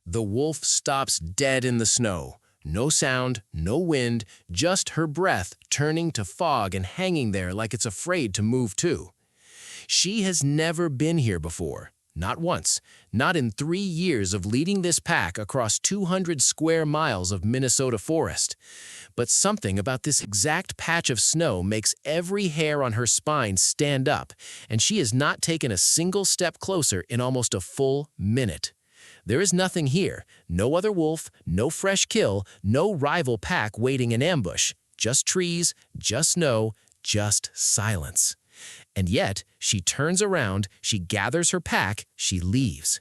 The wolf stops dead in the snow. No sound, no wind, just her breath turning to fog and hanging there like it's afraid to move too. She has never been here before. Not once. Not in 3 years of leading this pack across 200 square miles of Minnesota forest. But something about this exact patch of snow makes every hair on her spine stand up, and she has not taken a single step closer in almost a full minute. There is nothing here, no other wolf, no fresh kill, no rival pack waiting in ambush. Just trees, just snow, just silence. And yet, she turns around, she gathers her pack, she leaves.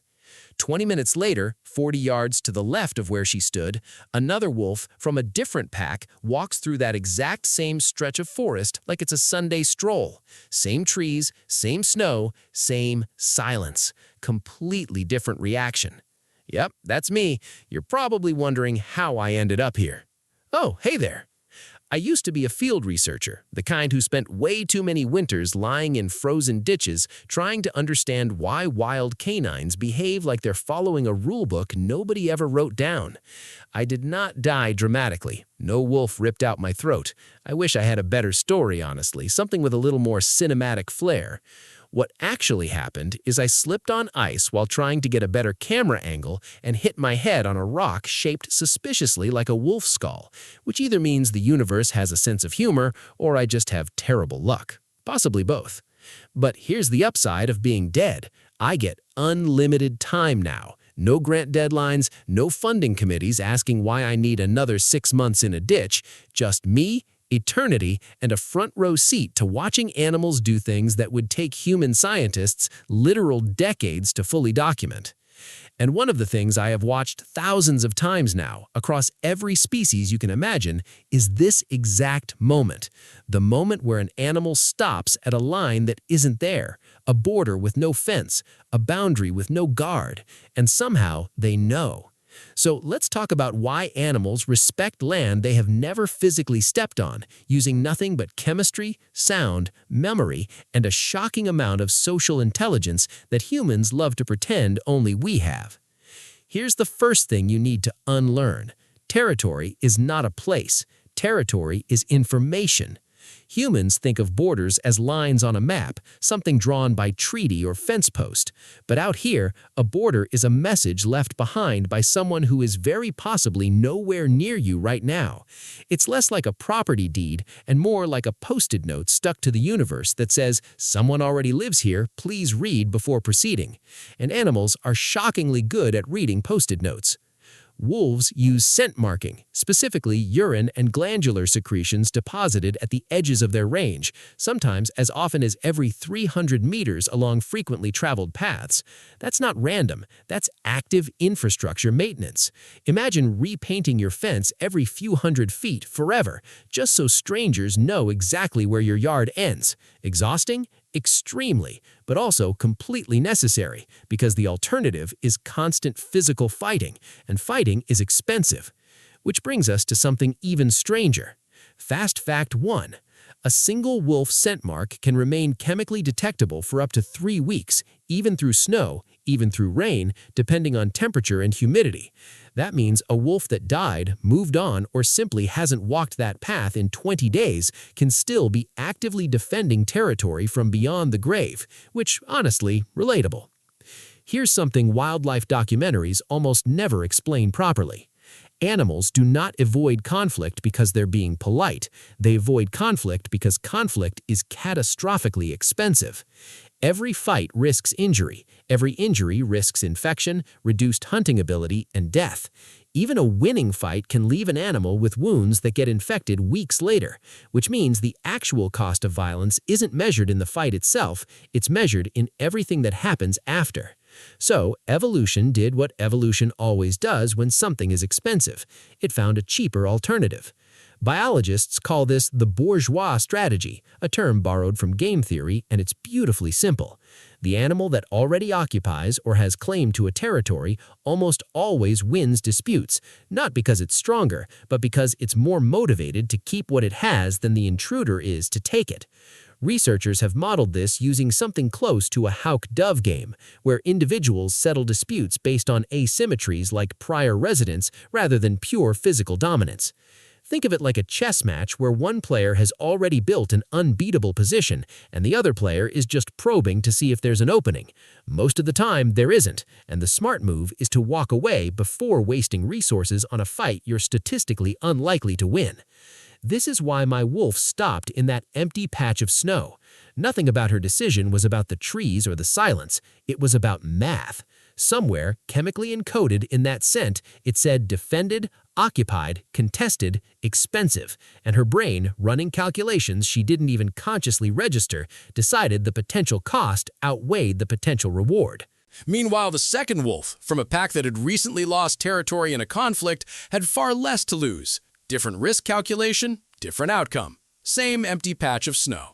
20 minutes later, 40 yards to the left of where she stood, another wolf from a different pack walks through that exact same stretch of forest like it's a Sunday stroll. Same trees, same snow, same silence. Completely different reaction. Yep, that's me. You're probably wondering how I ended up here. Oh, hey there. I used to be a field researcher, the kind who spent way too many winters lying in frozen ditches trying to understand why wild canines behave like they're following a rulebook nobody ever wrote down. I did not die dramatically. No wolf ripped out my throat. I wish I had a better story, honestly, something with a little more cinematic flair. What actually happened is I slipped on ice while trying to get a better camera angle and hit my head on a rock shaped suspiciously like a wolf skull, which either means the universe has a sense of humor or I just have terrible luck. Possibly both. But here's the upside of being dead. I get unlimited time now. No grant deadlines, no funding committees asking why I need another 6 months in a ditch, just me, eternity, and a front row seat to watching animals do things that would take human scientists literal decades to fully document. And one of the things I have watched thousands of times now, across every species you can imagine, is this exact moment. The moment where an animal stops at a line that isn't there, a border with no fence, a boundary with no guard, and somehow they know. So let's talk about why animals respect land they have never physically stepped on, using nothing but chemistry, sound, memory, and a shocking amount of social intelligence that humans love to pretend only we have. Here's the first thing you need to unlearn. Territory is not a place. Territory is information. Humans think of borders as lines on a map, something drawn by treaty or fence post. But out here, a border is a message left behind by someone who is very possibly nowhere near you right now. It's less like a property deed and more like a post-it note stuck to the universe that says, "Someone already lives here, please read before proceeding." And animals are shockingly good at reading post-it notes. Wolves use scent marking, specifically urine and glandular secretions deposited at the edges of their range, sometimes as often as every 300 meters along frequently traveled paths. That's not random, that's active infrastructure maintenance. Imagine repainting your fence every few hundred feet forever, just so strangers know exactly where your yard ends. Exhausting? Extremely, but also completely necessary, because the alternative is constant physical fighting, and fighting is expensive. Which brings us to something even stranger. Fast fact 1. A single wolf scent mark can remain chemically detectable for up to 3 weeks, even through snow, even through rain, depending on temperature and humidity. That means a wolf that died, moved on, or simply hasn't walked that path in 20 days can still be actively defending territory from beyond the grave, which, honestly, relatable. Here's something wildlife documentaries almost never explain properly. Animals do not avoid conflict because they're being polite. They avoid conflict because conflict is catastrophically expensive. Every fight risks injury. Every injury risks infection, reduced hunting ability, and death. Even a winning fight can leave an animal with wounds that get infected weeks later, which means the actual cost of violence isn't measured in the fight itself, it's measured in everything that happens after. So, evolution did what evolution always does when something is expensive. It found a cheaper alternative. Biologists call this the bourgeois strategy, a term borrowed from game theory, and it's beautifully simple. The animal that already occupies or has claim to a territory almost always wins disputes, not because it's stronger, but because it's more motivated to keep what it has than the intruder is to take it. Researchers have modeled this using something close to a hawk-dove game, where individuals settle disputes based on asymmetries like prior residence rather than pure physical dominance. Think of it like a chess match where one player has already built an unbeatable position and the other player is just probing to see if there's an opening. Most of the time, there isn't, and the smart move is to walk away before wasting resources on a fight you're statistically unlikely to win. This is why my wolf stopped in that empty patch of snow. Nothing about her decision was about the trees or the silence. It was about math. Somewhere, chemically encoded in that scent, it said defended, occupied, contested, expensive, and her brain, running calculations she didn't even consciously register, decided the potential cost outweighed the potential reward. Meanwhile, the second wolf, from a pack that had recently lost territory in a conflict, had far less to lose. Different risk calculation, different outcome. Same empty patch of snow.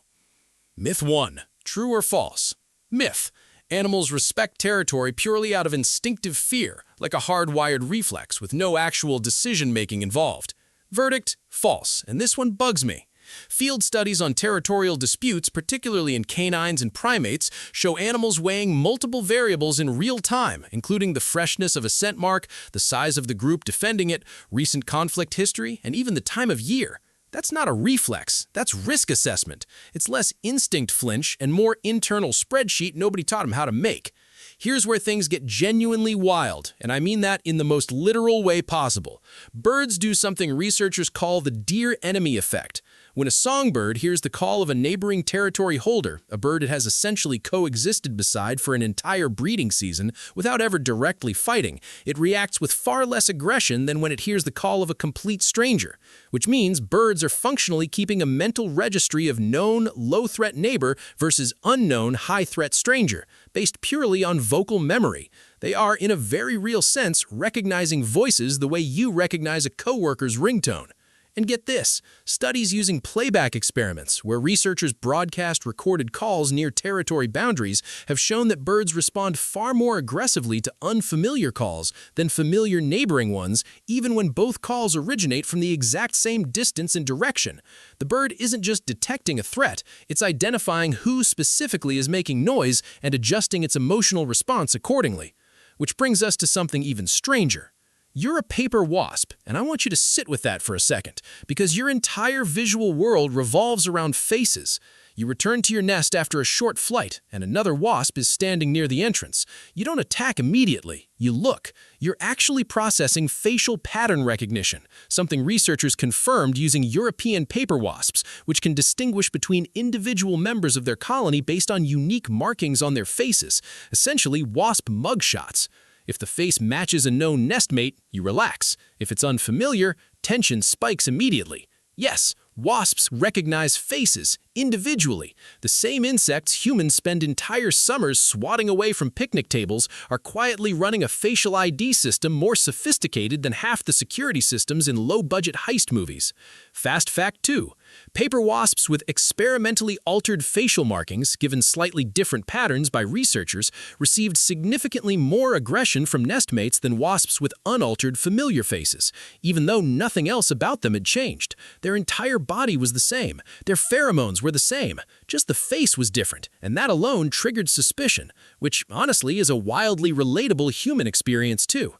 Myth 1. True or false? Myth. Animals respect territory purely out of instinctive fear, like a hardwired reflex with no actual decision-making involved. Verdict: false, and this one bugs me. Field studies on territorial disputes, particularly in canines and primates, show animals weighing multiple variables in real time, including the freshness of a scent mark, the size of the group defending it, recent conflict history, and even the time of year. That's not a reflex, that's risk assessment. It's less instinct flinch and more internal spreadsheet nobody taught them how to make. Here's where things get genuinely wild, and I mean that in the most literal way possible. Birds do something researchers call the deer enemy effect. When a songbird hears the call of a neighboring territory holder, a bird it has essentially coexisted beside for an entire breeding season without ever directly fighting, it reacts with far less aggression than when it hears the call of a complete stranger, which means birds are functionally keeping a mental registry of known, low-threat neighbor versus unknown, high-threat stranger, based purely on vocal memory. They are, in a very real sense, recognizing voices the way you recognize a coworker's ringtone. And get this, studies using playback experiments, where researchers broadcast recorded calls near territory boundaries, have shown that birds respond far more aggressively to unfamiliar calls than familiar neighboring ones, even when both calls originate from the exact same distance and direction. The bird isn't just detecting a threat, it's identifying who specifically is making noise and adjusting its emotional response accordingly. Which brings us to something even stranger. You're a paper wasp, and I want you to sit with that for a second, because your entire visual world revolves around faces. You return to your nest after a short flight, and another wasp is standing near the entrance. You don't attack immediately. You look. You're actually processing facial pattern recognition, something researchers confirmed using European paper wasps, which can distinguish between individual members of their colony based on unique markings on their faces, essentially wasp mugshots. If the face matches a known nestmate, you relax. If it's unfamiliar, tension spikes immediately. Yes, wasps recognize faces individually. The same insects humans spend entire summers swatting away from picnic tables are quietly running a facial ID system more sophisticated than half the security systems in low-budget heist movies. Fast fact 2. Paper wasps with experimentally altered facial markings, given slightly different patterns by researchers, received significantly more aggression from nestmates than wasps with unaltered familiar faces, even though nothing else about them had changed. Their entire body was the same. Their pheromones were the same. Just the face was different, and that alone triggered suspicion, which honestly is a wildly relatable human experience too.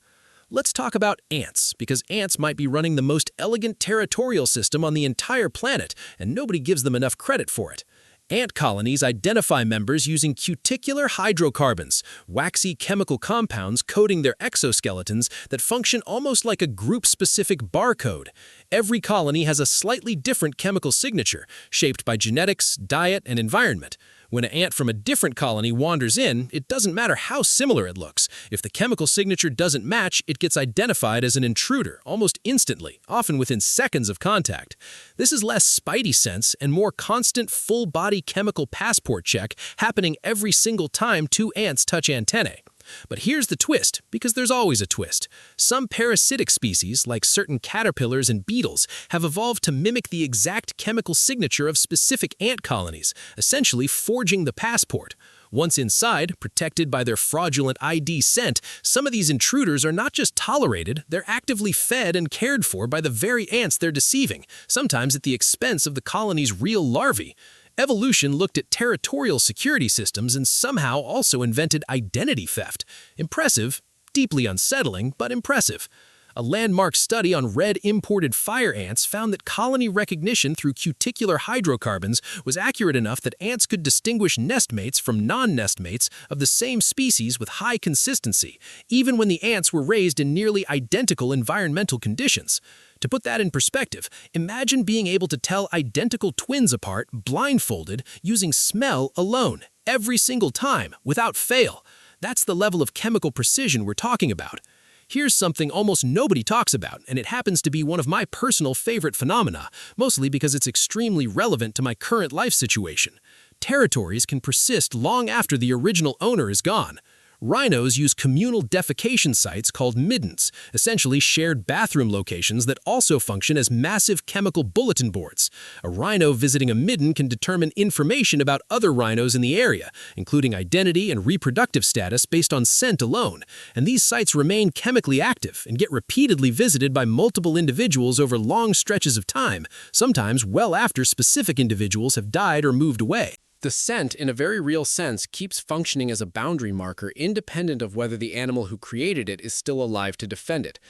Let's talk about ants, because ants might be running the most elegant territorial system on the entire planet, and nobody gives them enough credit for it. Ant colonies identify members using cuticular hydrocarbons, waxy chemical compounds coating their exoskeletons that function almost like a group-specific barcode. Every colony has a slightly different chemical signature, shaped by genetics, diet, and environment. When an ant from a different colony wanders in, it doesn't matter how similar it looks. If the chemical signature doesn't match, it gets identified as an intruder almost instantly, often within seconds of contact. This is less spidey sense and more constant full-body chemical passport check happening every single time two ants touch antennae. But here's the twist, because there's always a twist. Some parasitic species, like certain caterpillars and beetles, have evolved to mimic the exact chemical signature of specific ant colonies, essentially forging the passport. Once inside, protected by their fraudulent ID scent, some of these intruders are not just tolerated, they're actively fed and cared for by the very ants they're deceiving, sometimes at the expense of the colony's real larvae. Evolution looked at territorial security systems and somehow also invented identity theft. Impressive, deeply unsettling, but impressive. A landmark study on red imported fire ants found that colony recognition through cuticular hydrocarbons was accurate enough that ants could distinguish nestmates from non-nestmates of the same species with high consistency, even when the ants were raised in nearly identical environmental conditions. To put that in perspective, imagine being able to tell identical twins apart blindfolded using smell alone, every single time, without fail. That's the level of chemical precision we're talking about. Here's something almost nobody talks about, and it happens to be one of my personal favorite phenomena, mostly because it's extremely relevant to my current life situation. Territories can persist long after the original owner is gone. Rhinos use communal defecation sites called middens, essentially shared bathroom locations that also function as massive chemical bulletin boards. A rhino visiting a midden can determine information about other rhinos in the area, including identity and reproductive status based on scent alone. And these sites remain chemically active and get repeatedly visited by multiple individuals over long stretches of time, sometimes well after specific individuals have died or moved away. The scent, in a very real sense, keeps functioning as a boundary marker independent of whether the animal who created it is still alive to defend it.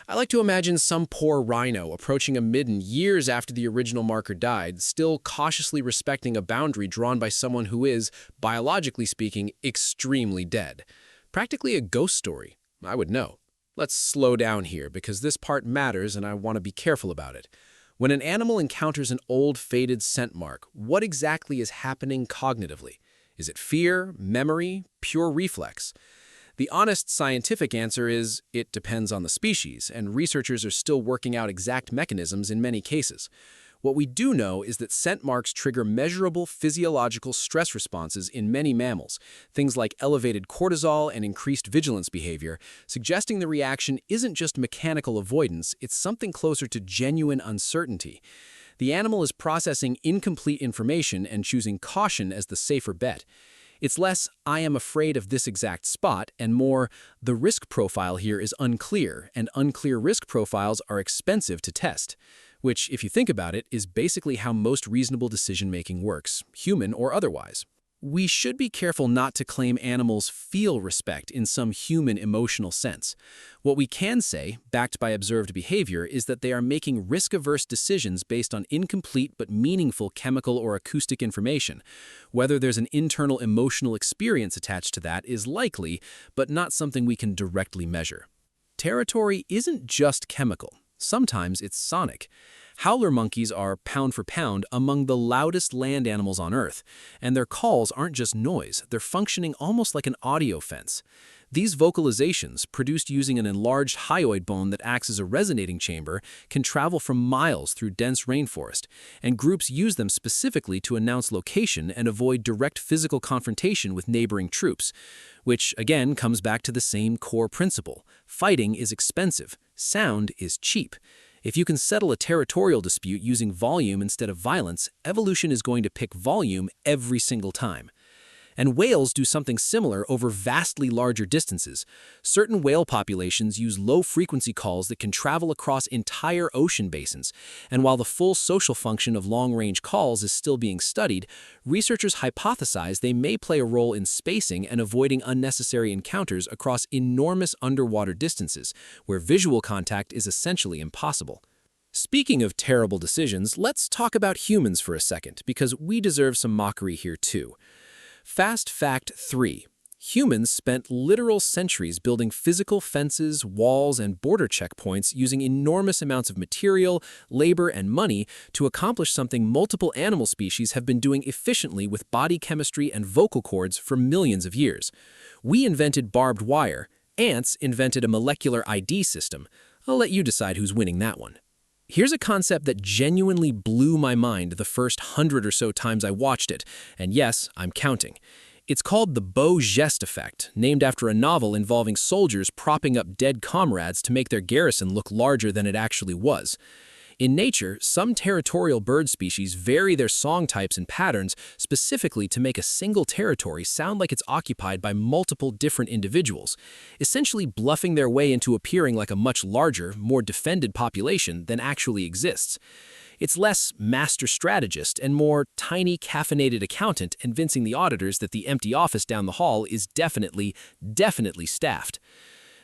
I like to imagine some poor rhino approaching a midden years after the original marker died, still cautiously respecting a boundary drawn by someone who is, biologically speaking, extremely dead. Practically a ghost story. I would know. Let's slow down here because this part matters and I want to be careful about it. When an animal encounters an old, faded scent mark, what exactly is happening cognitively? Is it fear, memory, pure reflex? The honest scientific answer is, it depends on the species, and researchers are still working out exact mechanisms in many cases. What we do know is that scent marks trigger measurable physiological stress responses in many mammals, things like elevated cortisol and increased vigilance behavior, suggesting the reaction isn't just mechanical avoidance, it's something closer to genuine uncertainty. The animal is processing incomplete information and choosing caution as the safer bet. It's less, I am afraid of this exact spot, and more, the risk profile here is unclear, and unclear risk profiles are expensive to test. Which, if you think about it, is basically how most reasonable decision-making works, human or otherwise. We should be careful not to claim animals feel respect in some human emotional sense. What we can say, backed by observed behavior, is that they are making risk-averse decisions based on incomplete but meaningful chemical or acoustic information. Whether there's an internal emotional experience attached to that is likely, but not something we can directly measure. Territory isn't just chemical. Sometimes it's sonic. Howler monkeys are, pound for pound, among the loudest land animals on Earth, and their calls aren't just noise, they're functioning almost like an audio fence. These vocalizations, produced using an enlarged hyoid bone that acts as a resonating chamber, can travel for miles through dense rainforest, and groups use them specifically to announce location and avoid direct physical confrontation with neighboring troops, which again comes back to the same core principle. Fighting is expensive, sound is cheap. If you can settle a territorial dispute using volume instead of violence, evolution is going to pick volume every single time. And whales do something similar over vastly larger distances. Certain whale populations use low-frequency calls that can travel across entire ocean basins. And while the full social function of long-range calls is still being studied, researchers hypothesize they may play a role in spacing and avoiding unnecessary encounters across enormous underwater distances, where visual contact is essentially impossible. Speaking of terrible decisions, let's talk about humans for a second, because we deserve some mockery here too. Fast Fact 3. Humans spent literal centuries building physical fences, walls, and border checkpoints using enormous amounts of material, labor, and money to accomplish something multiple animal species have been doing efficiently with body chemistry and vocal cords for millions of years. We invented barbed wire. Ants invented a molecular ID system. I'll let you decide who's winning that one. Here's a concept that genuinely blew my mind the first 100 or so times I watched it, and yes, I'm counting. It's called the beau geste effect, named after a novel involving soldiers propping up dead comrades to make their garrison look larger than it actually was. In nature, some territorial bird species vary their song types and patterns specifically to make a single territory sound like it's occupied by multiple different individuals, essentially bluffing their way into appearing like a much larger, more defended population than actually exists. It's less master strategist and more tiny caffeinated accountant convincing the auditors that the empty office down the hall is definitely staffed.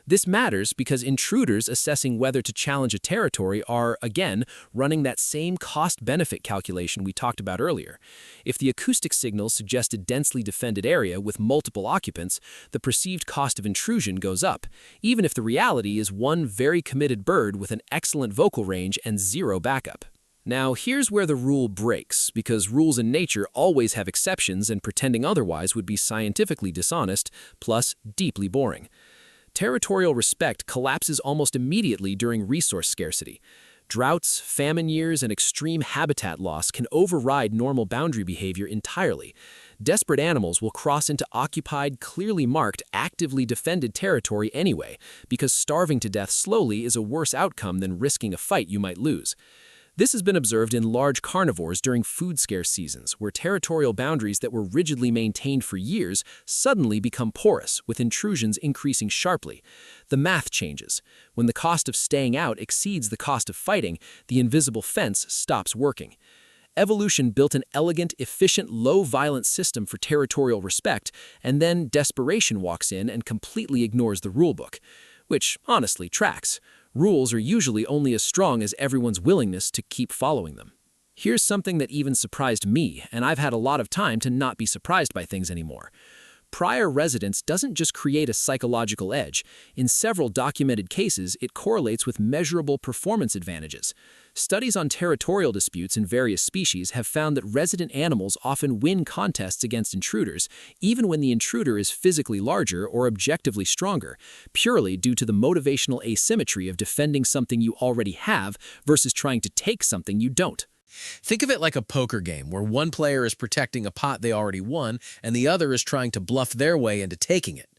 This matters because intruders assessing whether to challenge a territory are, again, running that same cost-benefit calculation we talked about earlier. If the acoustic signals suggest a densely defended area with multiple occupants, the perceived cost of intrusion goes up, even if the reality is one very committed bird with an excellent vocal range and zero backup. Now, here's where the rule breaks, because rules in nature always have exceptions and pretending otherwise would be scientifically dishonest, plus deeply boring. Territorial respect collapses almost immediately during resource scarcity. Droughts, famine years, and extreme habitat loss can override normal boundary behavior entirely. Desperate animals will cross into occupied, clearly marked, actively defended territory anyway, because starving to death slowly is a worse outcome than risking a fight you might lose. This has been observed in large carnivores during food-scarce seasons, where territorial boundaries that were rigidly maintained for years suddenly become porous, with intrusions increasing sharply. The math changes. When the cost of staying out exceeds the cost of fighting, the invisible fence stops working. Evolution built an elegant, efficient, low-violence system for territorial respect, and then desperation walks in and completely ignores the rulebook. Which, honestly, tracks. Rules are usually only as strong as everyone's willingness to keep following them. Here's something that even surprised me, and I've had a lot of time to not be surprised by things anymore. Prior residence doesn't just create a psychological edge. In several documented cases, it correlates with measurable performance advantages. Studies on territorial disputes in various species have found that resident animals often win contests against intruders, even when the intruder is physically larger or objectively stronger, purely due to the motivational asymmetry of defending something you already have versus trying to take something you don't. Think of it like a poker game where one player is protecting a pot they already won and the other is trying to bluff their way into taking it.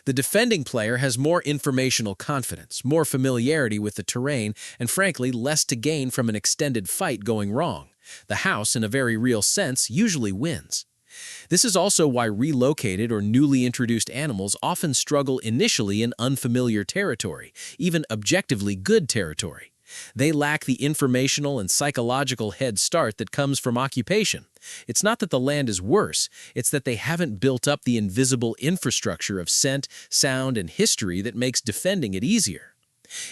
The defending player has more informational confidence, more familiarity with the terrain, and frankly, less to gain from an extended fight going wrong. The house, in a very real sense, usually wins. This is also why relocated or newly introduced animals often struggle initially in unfamiliar territory, even objectively good territory. They lack the informational and psychological head start that comes from occupation. It's not that the land is worse, it's that they haven't built up the invisible infrastructure of scent, sound, and history that makes defending it easier.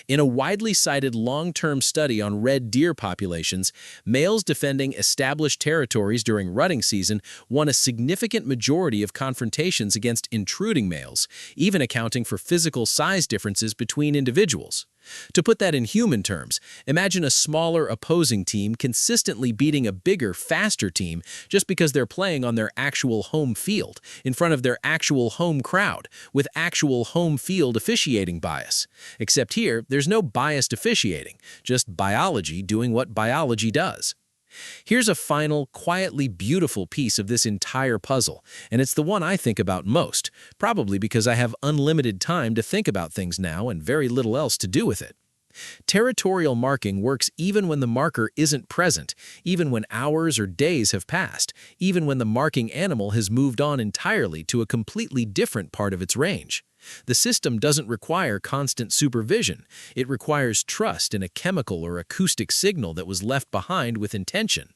In a widely cited long-term study on red deer populations, males defending established territories during rutting season won a significant majority of confrontations against intruding males, even accounting for physical size differences between individuals. To put that in human terms, imagine a smaller opposing team consistently beating a bigger, faster team just because they're playing on their actual home field, in front of their actual home crowd, with actual home field officiating bias. Except here, there's no biased officiating, just biology doing what biology does. Here's a final, quietly beautiful piece of this entire puzzle, and it's the one I think about most, probably because I have unlimited time to think about things now and very little else to do with it. Territorial marking works even when the marker isn't present, even when hours or days have passed, even when the marking animal has moved on entirely to a completely different part of its range. The system doesn't require constant supervision. It requires trust in a chemical or acoustic signal that was left behind with intention.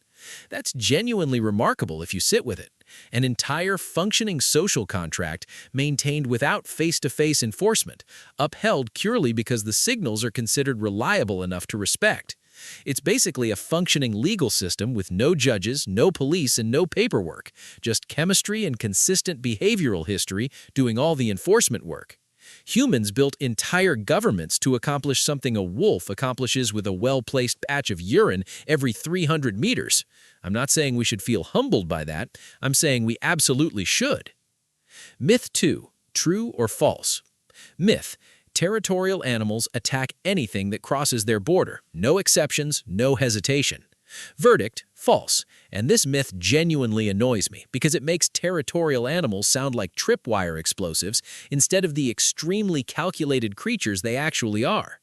That's genuinely remarkable if you sit with it. An entire functioning social contract maintained without face-to-face enforcement, upheld purely because the signals are considered reliable enough to respect. It's basically a functioning legal system with no judges, no police, and no paperwork, just chemistry and consistent behavioral history doing all the enforcement work. Humans built entire governments to accomplish something a wolf accomplishes with a well-placed patch of urine every 300 meters. I'm not saying we should feel humbled by that. I'm saying we absolutely should. Myth 2. True or false? Myth. Territorial animals attack anything that crosses their border. No exceptions, no hesitation. Verdict, false. And this myth genuinely annoys me because it makes territorial animals sound like tripwire explosives instead of the extremely calculated creatures they actually are.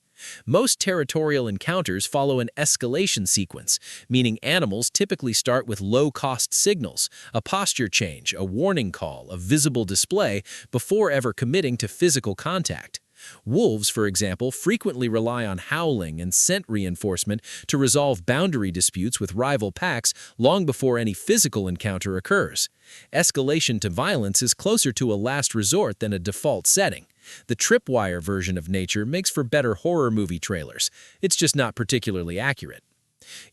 Most territorial encounters follow an escalation sequence, meaning animals typically start with low-cost signals, a posture change, a warning call, a visible display, before ever committing to physical contact. Wolves, for example, frequently rely on howling and scent reinforcement to resolve boundary disputes with rival packs long before any physical encounter occurs. Escalation to violence is closer to a last resort than a default setting. The tripwire version of nature makes for better horror movie trailers. It's just not particularly accurate.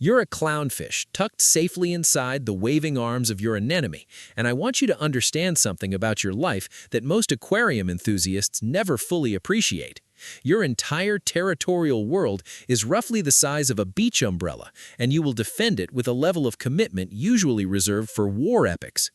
You're a clownfish tucked safely inside the waving arms of your anemone, and I want you to understand something about your life that most aquarium enthusiasts never fully appreciate. Your entire territorial world is roughly the size of a beach umbrella, and you will defend it with a level of commitment usually reserved for war epics.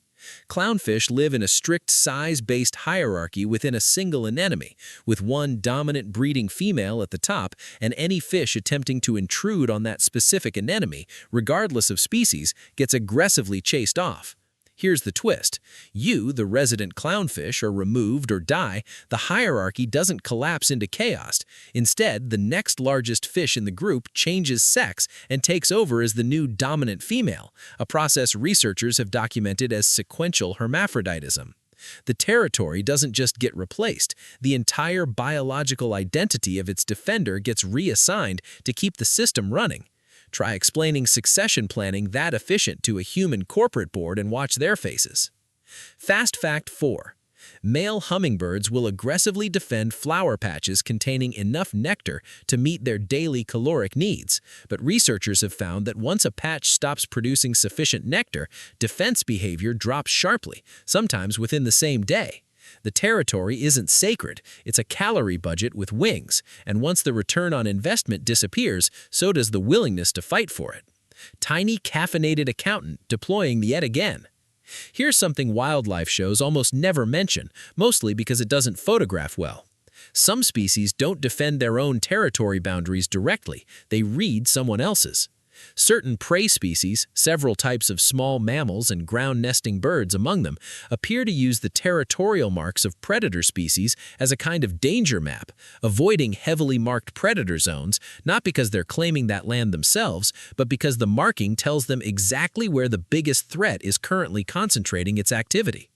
Clownfish live in a strict size-based hierarchy within a single anemone, with one dominant breeding female at the top and any fish attempting to intrude on that specific anemone, regardless of species, gets aggressively chased off. Here's the twist. You, the resident clownfish, are removed or die, the hierarchy doesn't collapse into chaos. Instead, the next largest fish in the group changes sex and takes over as the new dominant female, a process researchers have documented as sequential hermaphroditism. The territory doesn't just get replaced, the entire biological identity of its defender gets reassigned to keep the system running. Try explaining succession planning that efficient to a human corporate board and watch their faces. Fast fact 4. Male hummingbirds will aggressively defend flower patches containing enough nectar to meet their daily caloric needs, but researchers have found that once a patch stops producing sufficient nectar, defense behavior drops sharply, sometimes within the same day. The territory isn't sacred, it's a calorie budget with wings, and once the return on investment disappears, so does the willingness to fight for it. Tiny caffeinated accountant deploying yet again. Here's something wildlife shows almost never mention, mostly because it doesn't photograph well. Some species don't defend their own territory boundaries directly, they read someone else's. Certain prey species, several types of small mammals and ground-nesting birds among them, appear to use the territorial marks of predator species as a kind of danger map, avoiding heavily marked predator zones, not because they're claiming that land themselves, but because the marking tells them exactly where the biggest threat is currently concentrating its activity.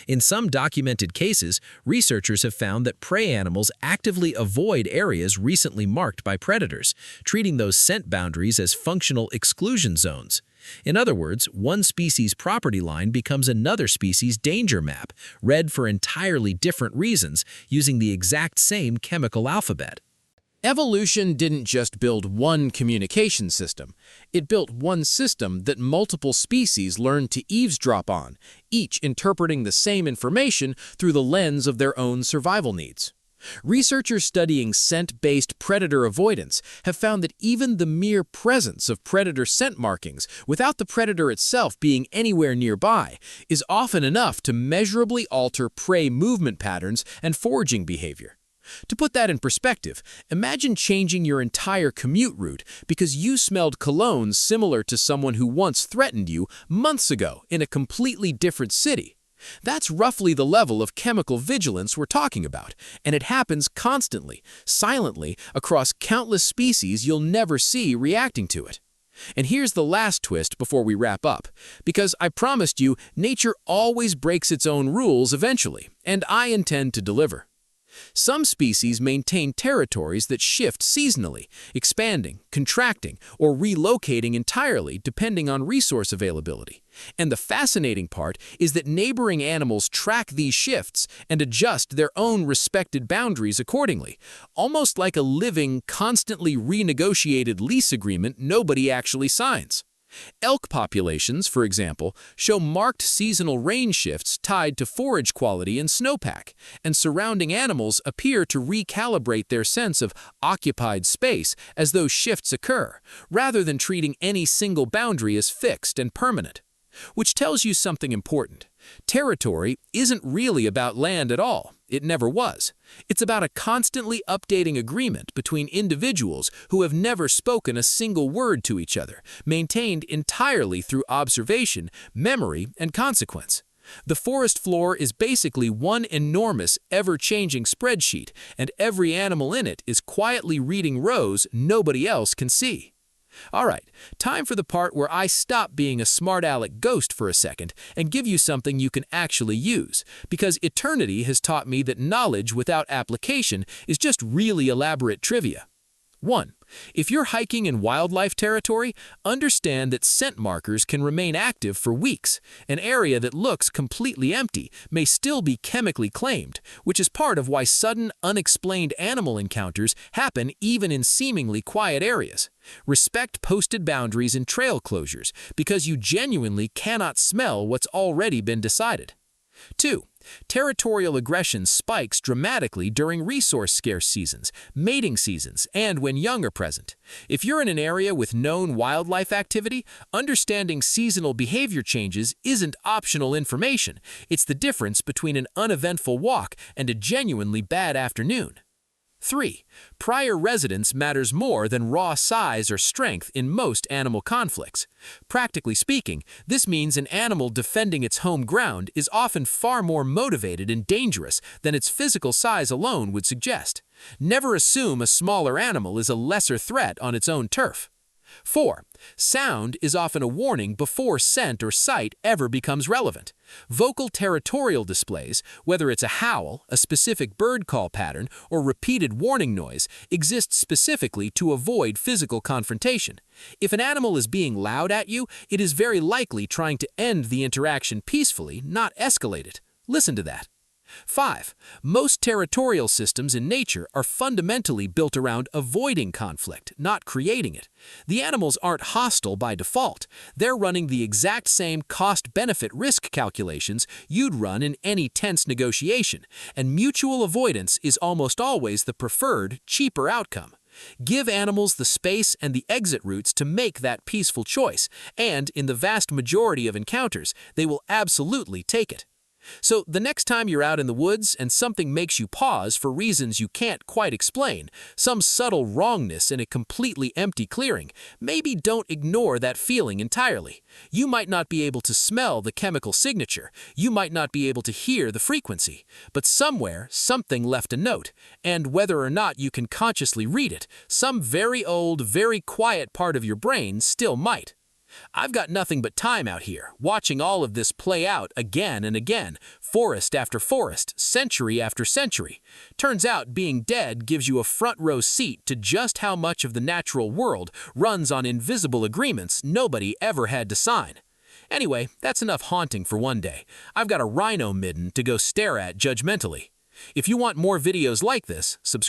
In some documented cases, researchers have found that prey animals actively avoid areas recently marked by predators, treating those scent boundaries as functional exclusion zones. In other words, one species' property line becomes another species' danger map, read for entirely different reasons, using the exact same chemical alphabet. Evolution didn't just build one communication system. It built one system that multiple species learned to eavesdrop on, each interpreting the same information through the lens of their own survival needs. Researchers studying scent-based predator avoidance have found that even the mere presence of predator scent markings, without the predator itself being anywhere nearby, is often enough to measurably alter prey movement patterns and foraging behavior. To put that in perspective, imagine changing your entire commute route because you smelled cologne similar to someone who once threatened you months ago in a completely different city. That's roughly the level of chemical vigilance we're talking about, and it happens constantly, silently, across countless species you'll never see reacting to it. And here's the last twist before we wrap up, because I promised you nature always breaks its own rules eventually, and I intend to deliver. Some species maintain territories that shift seasonally, expanding, contracting, or relocating entirely depending on resource availability. And the fascinating part is that neighboring animals track these shifts and adjust their own respected boundaries accordingly, almost like a living, constantly renegotiated lease agreement nobody actually signs. Elk populations, for example, show marked seasonal range shifts tied to forage quality and snowpack, and surrounding animals appear to recalibrate their sense of occupied space as those shifts occur, rather than treating any single boundary as fixed and permanent. Which tells you something important. Territory isn't really about land at all. It never was. It's about a constantly updating agreement between individuals who have never spoken a single word to each other, maintained entirely through observation, memory, and consequence. The forest floor is basically one enormous, ever-changing spreadsheet, and every animal in it is quietly reading rows nobody else can see. All right, time for the part where I stop being a smart aleck ghost for a second and give you something you can actually use, because eternity has taught me that knowledge without application is just really elaborate trivia. 1. If you're hiking in wildlife territory, understand that scent markers can remain active for weeks. An area that looks completely empty may still be chemically claimed, which is part of why sudden, unexplained animal encounters happen even in seemingly quiet areas. Respect posted boundaries and trail closures, because you genuinely cannot smell what's already been decided. 2. Territorial aggression spikes dramatically during resource-scarce seasons, mating seasons, and when young are present. If you're in an area with known wildlife activity, understanding seasonal behavior changes isn't optional information. It's the difference between an uneventful walk and a genuinely bad afternoon. 3. Prior residence matters more than raw size or strength in most animal conflicts. Practically speaking, this means an animal defending its home ground is often far more motivated and dangerous than its physical size alone would suggest. Never assume a smaller animal is a lesser threat on its own turf. 4. Sound is often a warning before scent or sight ever becomes relevant. Vocal territorial displays, whether it's a howl, a specific bird call pattern, or repeated warning noise, exist specifically to avoid physical confrontation. If an animal is being loud at you, it is very likely trying to end the interaction peacefully, not escalate it. Listen to that. 5. Most territorial systems in nature are fundamentally built around avoiding conflict, not creating it. The animals aren't hostile by default. They're running the exact same cost-benefit risk calculations you'd run in any tense negotiation, and mutual avoidance is almost always the preferred, cheaper outcome. Give animals the space and the exit routes to make that peaceful choice, and in the vast majority of encounters, they will absolutely take it. So the next time you're out in the woods and something makes you pause for reasons you can't quite explain, some subtle wrongness in a completely empty clearing, maybe don't ignore that feeling entirely. You might not be able to smell the chemical signature, you might not be able to hear the frequency, but somewhere something left a note, and whether or not you can consciously read it, some very old, very quiet part of your brain still might. I've got nothing but time out here, watching all of this play out again and again, forest after forest, century after century. Turns out being dead gives you a front-row seat to just how much of the natural world runs on invisible agreements nobody ever had to sign. Anyway, that's enough haunting for one day. I've got a rhino midden to go stare at judgmentally. If you want more videos like this, subscribe.